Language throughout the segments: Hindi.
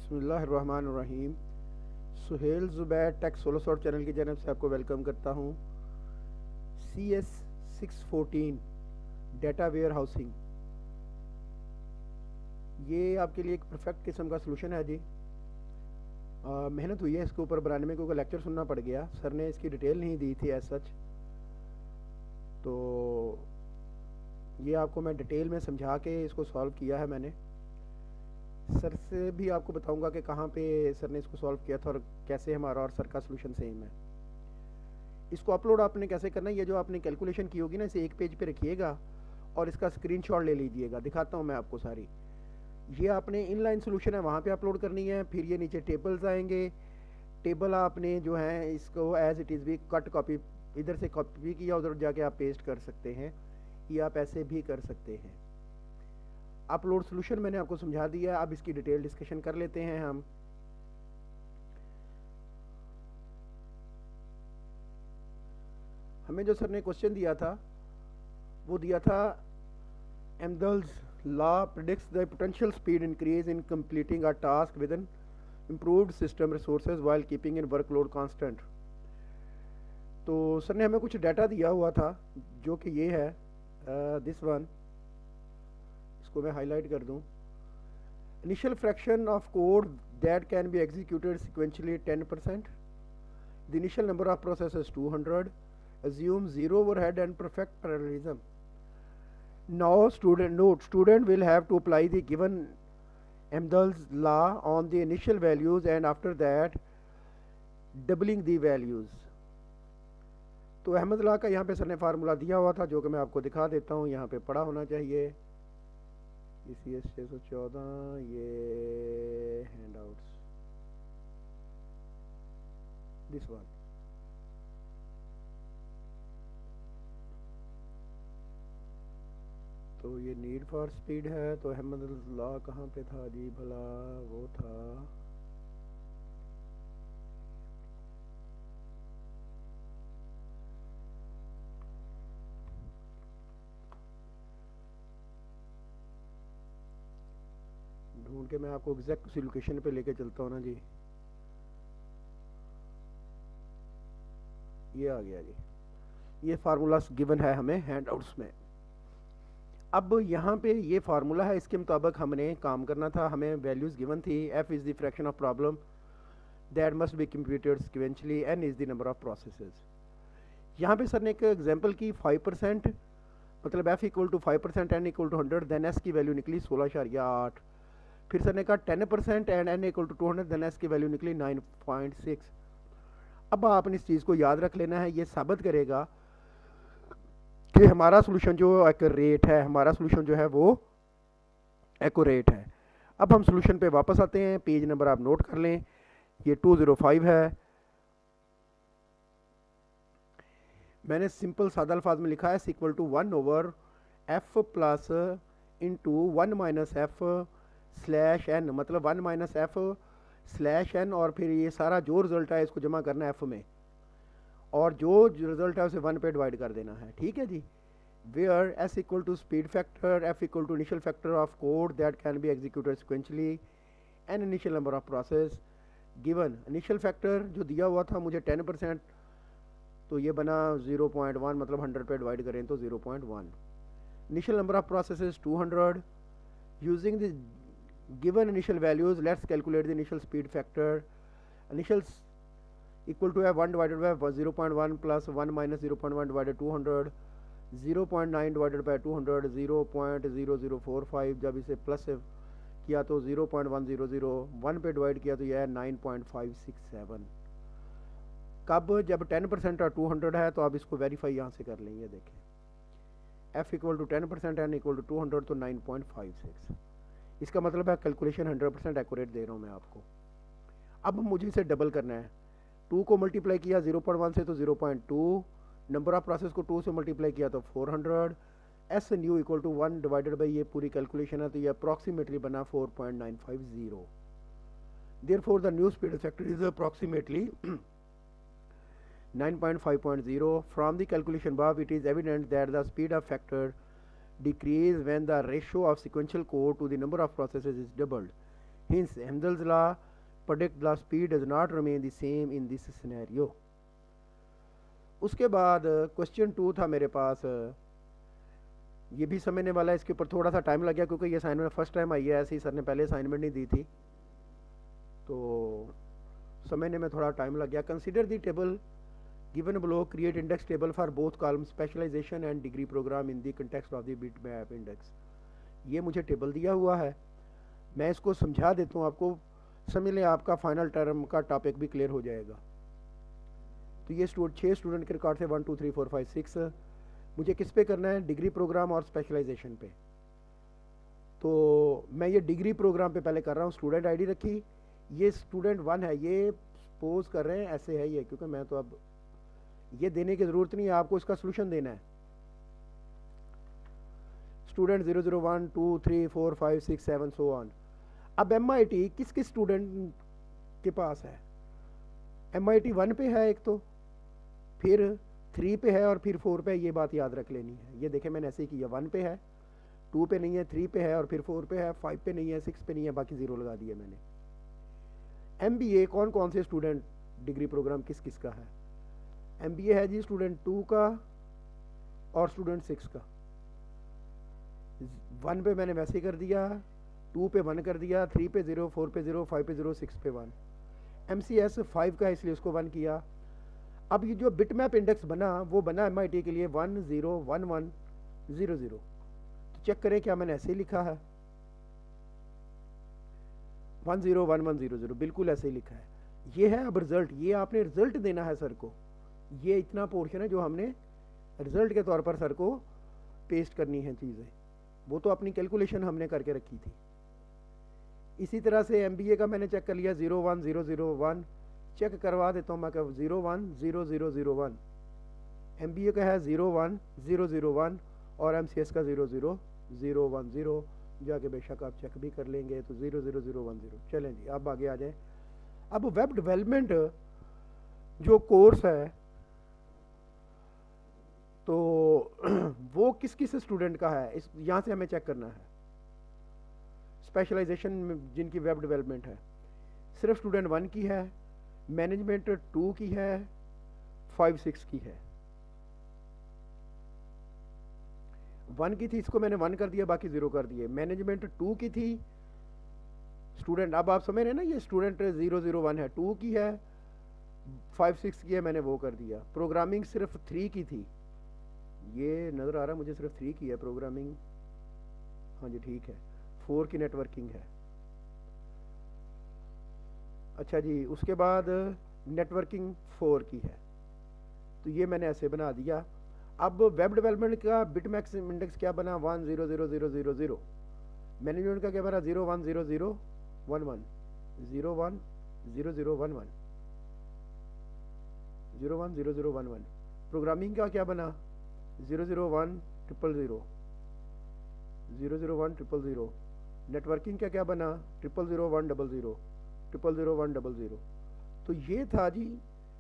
बिस्मिल्लाहिर्रहमानिर्रहीम। Suhail Zubair tech solo sort channel की जानब से आपको वेलकम करता हूँ। CS614 डेटा वेयर हाउसिंग, ये आपके लिए एक परफेक्ट किस्म का सलूशन है जी। मेहनत हुई है इसके ऊपर बनाने में, क्योंकि लेक्चर सुनना पड़ गया, सर ने इसकी डिटेल नहीं दी थी एज सच। तो ये आपको मैं डिटेल में समझा के इसको सॉल्व किया है मैंने। सर से भी आपको बताऊंगा कि कहाँ पे सर ने इसको सॉल्व किया था और कैसे हमारा और सर का सलूशन सेम है। इसको अपलोड आपने कैसे करना है, ये जो आपने कैलकुलेशन की होगी ना, इसे एक पेज पे रखिएगा और इसका स्क्रीनशॉट ले लीजिएगा। दिखाता हूँ मैं आपको सारी। ये आपने इनलाइन सोल्यूशन है वहाँ पे अपलोड करनी है। फिर ये नीचे टेबल्स आएंगे, टेबल आपने जो है इसको एज इट इज़ भी कट कॉपी, इधर से कॉपी किया उधर जाके आप पेस्ट कर सकते हैं, या आप ऐसे भी कर सकते हैं। अपलोड सोल्यूशन मैंने आपको समझा दिया है। अब इसकी डिटेल डिस्कशन कर लेते हैं हम। हमें जो सर ने क्वेश्चन दिया था वो दिया था Amdahl's law predicts the potential speed increase in completing a task with an improved system resources while keeping in workload constant. तो सर ने हमें कुछ डाटा दिया हुआ था जो कि ये है, दिस वन। इसको मैं हाईलाइट कर दूं। Initial fraction of code that can be executed sequentially 10%। The initial number of processes 200। assume zero overhead and perfect parallelism. Now student will have to apply the given Amdahl's law on the initial values and after that doubling the values. तो अहमद ला का यहाँ पे सर ने फार्मूला दिया हुआ था जो कि मैं आपको दिखा देता हूँ, यहाँ पे पड़ा होना चाहिए। ECS 614, ये हैंडआउट्स, दिस वन। तो ये नीड फॉर स्पीड है। तो अहमद लॉ कहाँ पे था जी भला? वो था ढूंढ के मैं आपको एग्जैक्ट उसी लोकेशन पे लेके चलता हूँ ना जी। ये आ गया जी। ये फार्मूला गिवन है हमें हैंडआउट्स में। अब यहाँ पे ये फार्मूला है, इसके मुताबिक हमने काम करना था। हमें वैल्यूज़ गिवन थी। f is the fraction of problem that must be computed sequentially, n is the number of processes. यहाँ पे सर ने एक एग्जांपल की 5%, मतलब f equal to 5% n equal to 100, then s की वैल्यू निकली 16.8। फिर सर ने कहा 10% and n equal to 200, then s की वैल्यू निकली 9.6। अब आपने इस चीज़ को याद रख लेना है, ये साबित करेगा कि हमारा सोल्यूशन जो एक्यूरेट है, हमारा सोल्यूशन जो है वो एक्यूरेट है। अब हम सोल्यूशन पे वापस आते हैं। पेज नंबर आप नोट कर लें, ये 205 है। मैंने सिंपल सादा अल्फाज में लिखा है equal to 1/f plus into 1 minus F slash N, मतलब 1 माइनस एफ स्लैश एन, और फिर ये सारा जो रिजल्ट है इसको जमा करना है एफ में, और जो रिजल्ट है उसे 1 पे डिवाइड कर देना है। ठीक है जी। Where s equal to speed factor, f equal to initial factor of code that can be executed sequentially, N initial number of process given. Initial factor जो दिया हुआ था मुझे 10%, तो ये बना 0.1, मतलब 100 पे डिवाइड करें तो 0.1। Initial number of processes 200। Using the given initial values let's calculate the initial speed factor. Initial equal to है 1 divided by 0.1 plus 1 minus 0.1 divided 200, 0.9 divided by 200, 0.0045। जब इसे प्लस से किया तो 0.100, 1 पे डिवाइड किया तो यह है 9.567। कब? जब 10% और 200 है। तो आप इसको वेरीफाई यहाँ से कर लेंगे। देखें f equal to 10%, n equal to 200, तो 9.56। इसका मतलब है कैलकुलेशन 100% एक्यूरेट दे रहा हूँ मैं आपको। अब मुझे इसे डबल करना है। 2 को मल्टीप्लाई किया 0.1 से तो 0.2, नंबर ऑफ प्रोसेस को 2 से मल्टीप्लाई किया तो 400, S new equal to 1 divided by ये पूरी कैलकुलेशन है, तो ये अप्रॉक्सीमेटली बना 4.950। Therefore the new speed factor is approximately 9.5.0. From the calculation above, it is evident that the speed of factor decrease when the ratio of sequential code to the number of processes is doubled. Hence, Amdahl's law predict the speed does not remain the same in this scenario. उसके बाद क्वेश्चन 2 था मेरे पास, ये भी समझने वाला है, इसके ऊपर थोड़ा सा टाइम लग गया क्योंकि ये असाइनमेंट फर्स्ट टाइम आई है, ऐसे ही सर ने पहले असाइनमेंट नहीं दी थी तो समझने में थोड़ा टाइम लग गया. Consider the table given below, create index table for both columns specialization and degree program in the context of the bitmap index. ये मुझे टेबल दिया हुआ है, मैं इसको समझा देता हूँ आपको, समझ लें आपका फाइनल टर्म का टॉपिक भी क्लियर हो जाएगा. तो ये 6 स्टूडेंट के रिकॉर्ड से 1 2 3 4 5 6 मुझे किस पे करना है, डिग्री प्रोग्राम और स्पेशलाइजेशन पे. तो मैं ये डिग्री प्रोग्राम पे पहले कर रहा हूँ. स्टूडेंट आईडी रखी, ये स्टूडेंट 1 है, ये सपोज कर रहे हैं ऐसे है ये, क्योंकि मैं तो अब ये देने की ज़रूरत नहीं है, आपको इसका सोल्यूशन देना है. Student 0 0 1 2 3 4 5 6 7 so on. अब MIT किस किस स्टूडेंट के पास है, MIT 1 पे है एक, तो फिर 3 पे है और फिर 4 पे है. ये बात याद रख लेनी है. ये देखें मैंने ऐसे ही किया, 1 पे है, 2 पे नहीं है, 3 पे है और फिर 4 पे है, 5 पे नहीं है, 6 पे नहीं है, बाकी 0 लगा दिया मैंने. MBA कौन कौन से स्टूडेंट डिग्री प्रोग्राम किस किस का है, MBA है जी स्टूडेंट 2 का और स्टूडेंट 6 का. 1 पे मैंने वैसे ही कर दिया, 2 पे 1 कर दिया, 3 पे 0, 4 पे 0, 5 पे 0, 6 पे 1. MCS 5 का इसलिए उसको 1 किया. अब ये जो बिटमैप इंडेक्स बना वो बना MIT के लिए 1 0 1 1 0 0. तो चेक करें क्या मैंने ऐसे ही लिखा है, 1 0 1 1 0 0, बिल्कुल ऐसे ही लिखा है. ये है अब रिजल्ट, ये आपने रिजल्ट देना है सर को. ये इतना पोर्शन है जो हमने रिजल्ट के तौर पर सर को पेस्ट करनी है चीज़ें, वो तो अपनी कैलकुलेशन हमने करके रखी थी. इसी तरह से MBA का मैंने चेक कर लिया, 0 1 0 0 1 चेक करवा देता हूँ मैं, क्या 0 1 0 0 0 1. MBA का है 0 1 0 0 1 और MCS का 0 0 0 1 0. जाके बेशक आप चेक भी कर लेंगे. तो 0 0 0 1 0. चलें जी, अब आगे आ जाएं. अब वेब डेवलपमेंट जो कोर्स है तो वो किस किस स्टूडेंट का है, इस यहाँ से हमें चेक करना है. स्पेशलाइजेशन में जिनकी वेब डेवलपमेंट है, सिर्फ स्टूडेंट 1 की है, मैनेजमेंट 2 की है, 5 6 की है. 1 की थी, इसको मैंने 1 कर दिया, बाकी 0 कर दिए. मैनेजमेंट 2 की थी स्टूडेंट, अब आप समझ रहे हैं ना, ये स्टूडेंट 0 0 1 है, 2 की है, 5 6 की है, मैंने वो कर दिया. प्रोग्रामिंग सिर्फ 3 की थी, ये नज़र आ रहा है मुझे, सिर्फ 3 की है प्रोग्रामिंग. हाँ जी ठीक है. 4 की नेटवर्किंग है. अच्छा जी, उसके बाद नेटवर्किंग 4 की है. तो ये मैंने ऐसे बना दिया. अब वेब डेवलपमेंट का बिटमैक्स इंडेक्स क्या बना, 1 0 0 0 0 0. मैनेजमेंट का क्या बना, 0 1 0 0 1 1 0 1 0 0 1 1 0 1 0 0 1 1. प्रोग्रामिंग का क्या बना, 0 0 1 0 0 0 0 1 0 0. नेटवर्किंग का क्या बना, 0 0 1 0 0 0 0 1 0 0. तो ये था जी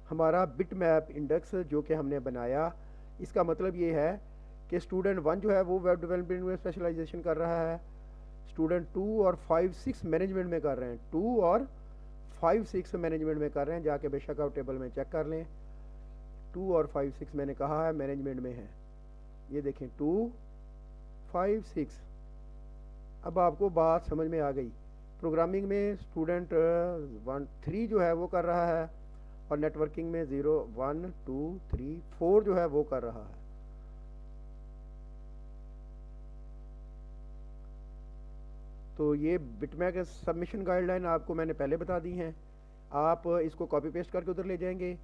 हमारा बिटमैप इंडेक्स जो कि हमने बनाया. इसका मतलब ये है कि स्टूडेंट 1 जो है वो वेब डेवलपमेंट में स्पेशलाइजेशन कर रहा है, स्टूडेंट 2 और 5 6 मैनेजमेंट में कर रहे हैं, 2 और 5 6 मैनेजमेंट में कर रहे हैं. जाके बेशक आप टेबल में चेक कर लें. 2 और 5 6 मैंने कहा है मैनेजमेंट में है, ये देखें 2 5 6. अब आपको बात समझ में आ गई. प्रोग्रामिंग में स्टूडेंट 1 3 जो है वो कर रहा है और नेटवर्किंग में 0 1 2 3 4 जो है वो कर रहा है. तो ये बिटमैप सबमिशन गाइडलाइन आपको मैंने पहले बता दी हैं, आप इसको कॉपी पेस्ट करके उधर ले जाएंगे.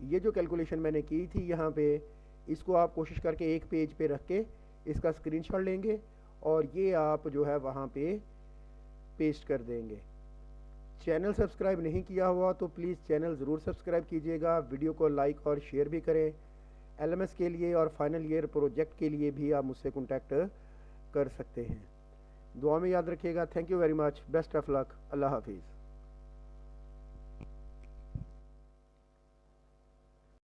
ये जो कैलकुलेशन मैंने की थी यहाँ पे, इसको आप कोशिश करके एक पेज पे रख के इसका स्क्रीनशॉट लेंगे और ये आप जो है वहाँ पे पेस्ट कर देंगे. चैनल सब्सक्राइब नहीं किया हुआ तो प्लीज़ चैनल ज़रूर सब्सक्राइब कीजिएगा. वीडियो को लाइक और शेयर भी करें. LMS के लिए और फाइनल ईयर प्रोजेक्ट के लिए भी आप मुझसे कॉन्टैक्ट कर सकते हैं. दुआ में याद रखिएगा. Thank you very much. Best of luck. अल्लाह हाफिज़.